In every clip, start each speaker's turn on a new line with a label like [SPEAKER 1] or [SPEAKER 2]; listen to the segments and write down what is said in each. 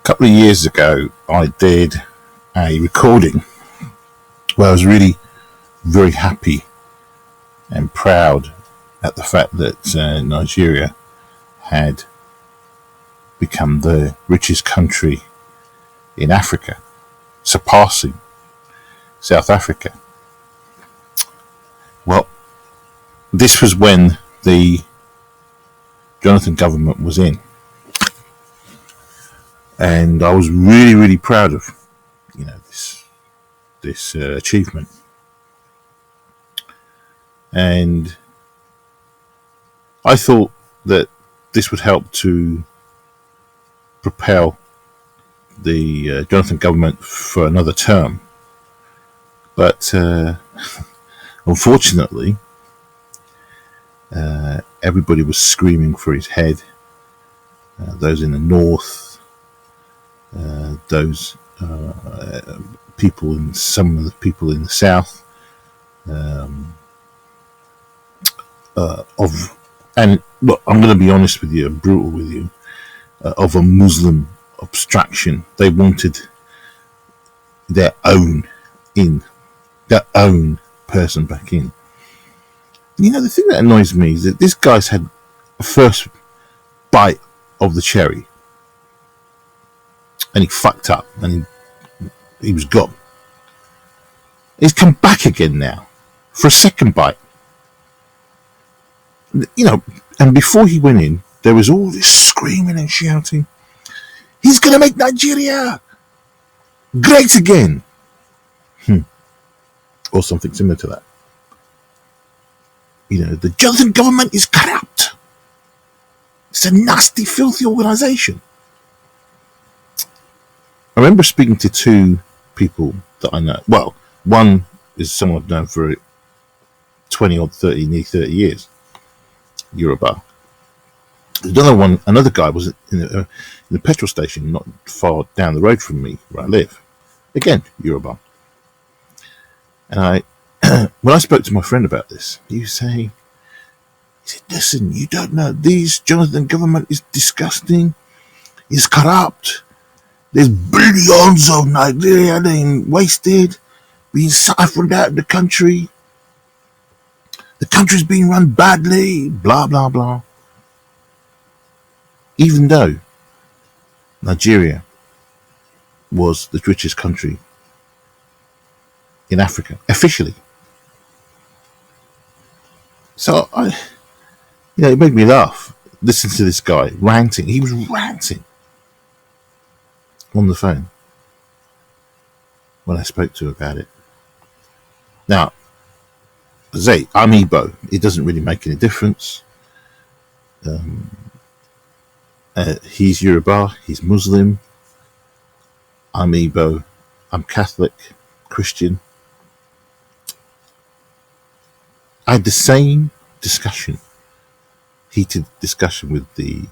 [SPEAKER 1] couple of years ago, I did a recording where I was really very happy and proud at the fact that Nigeria had become the richest country in Africa, surpassing South Africa. Well, this was when the Jonathan government was in, and I was really proud of this achievement. And I thought that this would help to propel the Jonathan government for another term. But unfortunately, everybody was screaming for his head. Those in the north, those people, and some of the people in the south, and look, I'm going to be honest with you, brutal with you, of a Muslim abstraction. They wanted their own person back in. The thing that annoys me is that this guy's had a first bite of the cherry, and he fucked up, and he was gone. He's come back again now for a second bite. And before he went in, there was all this screaming and shouting. He's going to make Nigeria great again. Or something similar to that. The Jonathan government is corrupt. It's a nasty, filthy organisation. I remember speaking to two people that I know. Well, one is someone I've known for 20 or 30, nearly 30 years. Yoruba. Another guy was in the petrol station not far down the road from me where I live. Again, Yoruba. And when I spoke to my friend about this, he said, listen, you don't know, this Jonathan government is disgusting, it's corrupt, there's billions of Nigeria being wasted, being siphoned out of the country. The country's being run badly, blah, blah, blah. Even though Nigeria was the richest country in Africa, officially. So, it made me laugh. Listen to this guy ranting. He was ranting on the phone when I spoke to him about it. Now, I'm Igbo. It doesn't really make any difference. He's Yoruba. He's Muslim. I'm Igbo. I'm Catholic, Christian. I had the same heated discussion with the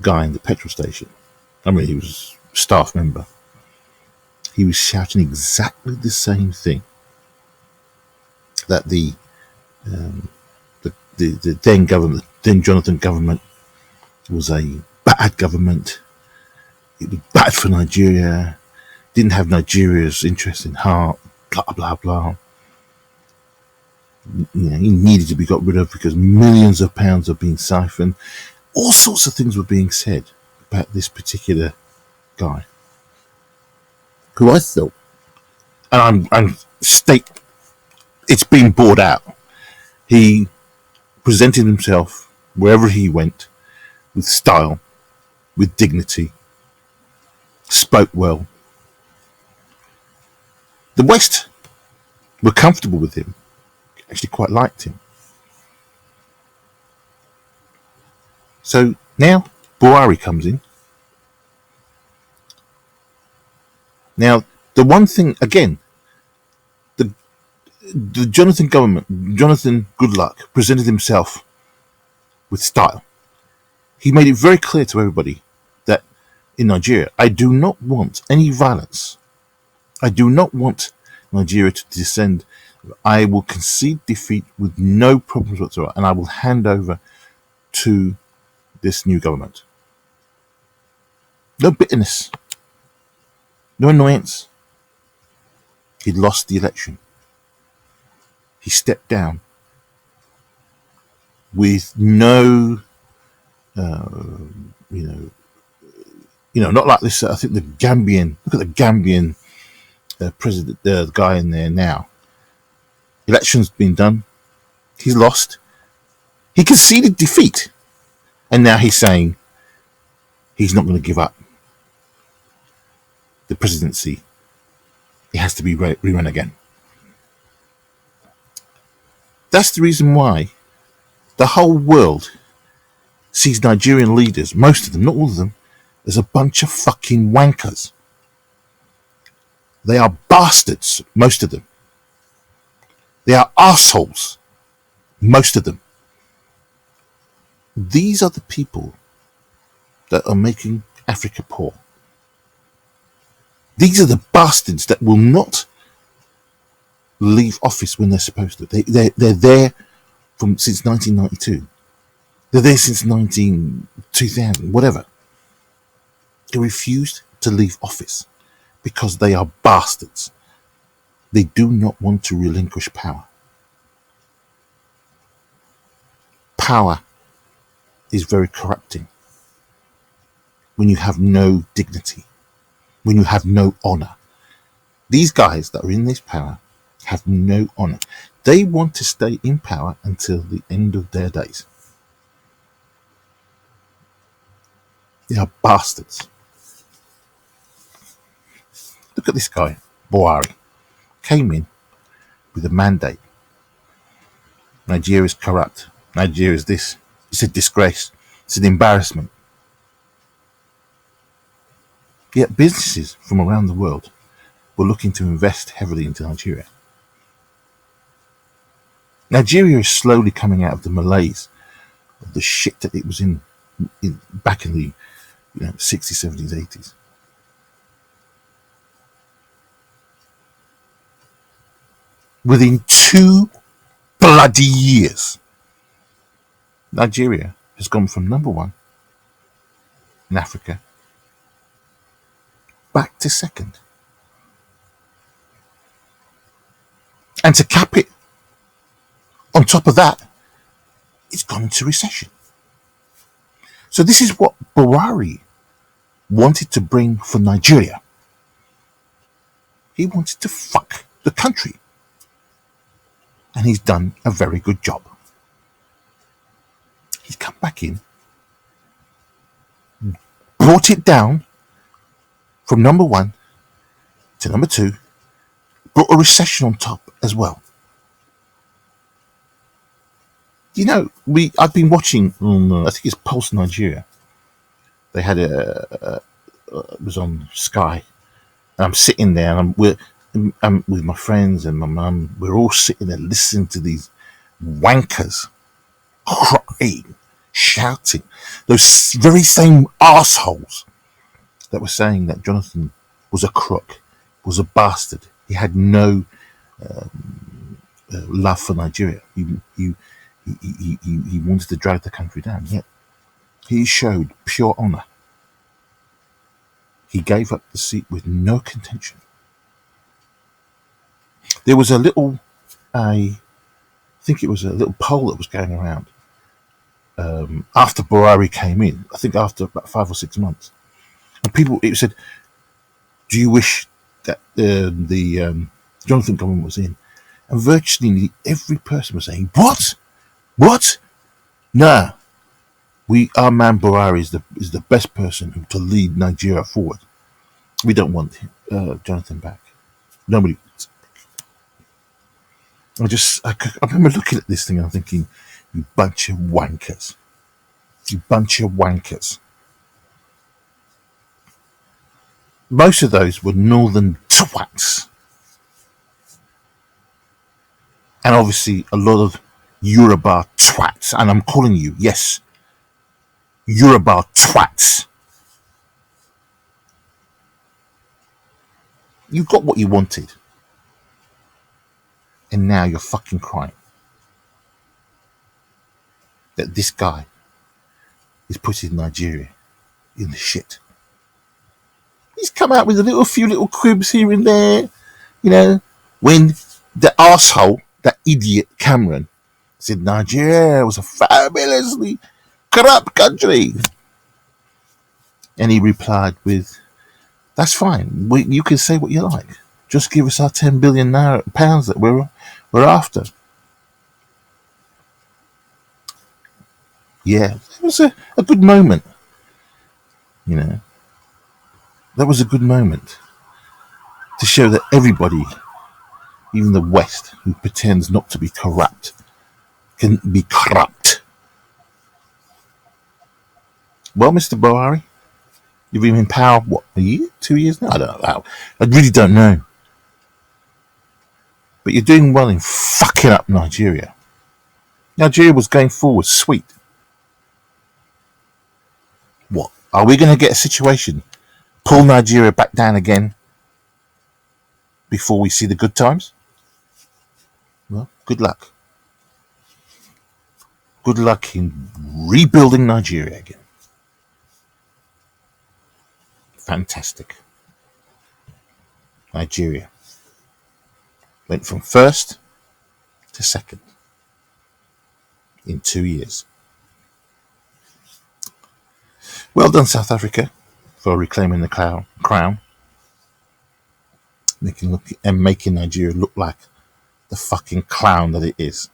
[SPEAKER 1] guy in the petrol station. I mean, he was a staff member. He was shouting exactly the same thing. That the then government, then Jonathan government, was a bad government. It was bad for Nigeria. Didn't have Nigeria's interest in heart. Blah blah blah. He needed to be got rid of because millions of pounds are being siphoned. All sorts of things were being said about this particular guy, who I thought, and I'm state. It's been bought out. He presented himself wherever he went with style, with dignity, spoke well. The West were comfortable with him, actually quite liked him. So now Buhari comes in. Now, the one thing, again, the Jonathan government, Jonathan Goodluck, presented himself with style. He made it very clear to everybody that in Nigeria, I do not want any violence. I do not want Nigeria to descend. I will concede defeat with no problems whatsoever, and I will hand over to this new government. No bitterness, no annoyance. He'd lost the election. He stepped down with no, you know, not like this. I think the Gambian. Look at the Gambian president, the guy in there now. Election's been done. He's lost. He conceded defeat, and now he's saying he's not going to give up the presidency. It has to be rerun again. That's the reason why the whole world sees Nigerian leaders, most of them, not all of them, as a bunch of fucking wankers. They are bastards, most of them. They are assholes, most of them. These are the people that are making Africa poor. These are the bastards that will not leave office when they're supposed to. They're there since 1992. They're there since 2000, whatever. They refused to leave office because they are bastards. They do not want to relinquish power. Power is very corrupting when you have no dignity, when you have no honor. These guys that are in this power have no honor. They want to stay in power until the end of their days. They are bastards. Look at this guy, Buhari. Came in with a mandate. Nigeria is corrupt. Nigeria is this. It's a disgrace. It's an embarrassment. Yet businesses from around the world were looking to invest heavily into Nigeria. Nigeria is slowly coming out of the malaise of the shit that it was in back in the 60s, 70s, 80s. Within 2 bloody years, Nigeria has gone from number 1 in Africa back to 2nd. And to cap it, on top of that, it's gone into recession. So this is what Buhari wanted to bring for Nigeria. He wanted to fuck the country. And he's done a very good job. He's come back in, brought it down from number 1 to number 2, brought a recession on top as well. I've been watching on, I think it's Pulse Nigeria. They had it was on Sky, and I'm sitting there, and I'm with my friends and my mum. We're all sitting there listening to these wankers crying, shouting. Those very same assholes that were saying that Jonathan was a crook, was a bastard. He had no love for Nigeria. He wanted to drag the country down. Yet he showed pure honor. He gave up the seat with no contention. There was I think it was a little poll that was going around after Buhari came in. I think after about 5 or 6 months, and it said, "Do you wish that the Jonathan government was in?" And virtually every person was saying, "What? Nah, our man Buhari is the best person to lead Nigeria forward. We don't want Jonathan back. Nobody." I remember looking at this thing and I'm thinking, you bunch of wankers. You bunch of wankers. Most of those were northern twats. And obviously a lot of Yoruba twats. And I'm calling you, yes, Yoruba twats. You got what you wanted. And now you're fucking crying that this guy is putting Nigeria in the shit. He's come out with a few little quibs here and there, you know, when the arsehole, that idiot Cameron, said Nigeria was a fabulously corrupt country. And he replied with, that's fine. You can say what you like. Just give us our 10 billion pounds that we're after. Yeah, it was a good moment. You know, that was a good moment to show that everybody, even the West, who pretends not to be corrupt, can be corrupt. Well, Mr. Buhari, you've been in power, what, a year? 2 years now? I don't know. I really don't know. But you're doing well in fucking up Nigeria. Nigeria was going forward sweet. What? Are we going to get a situation? Pull Nigeria back down again before we see the good times? Well, good luck. Good luck in rebuilding Nigeria again. Fantastic. Nigeria went from first to second in 2 years. Well done, South Africa, for reclaiming the crown, making Nigeria look like the fucking clown that it is.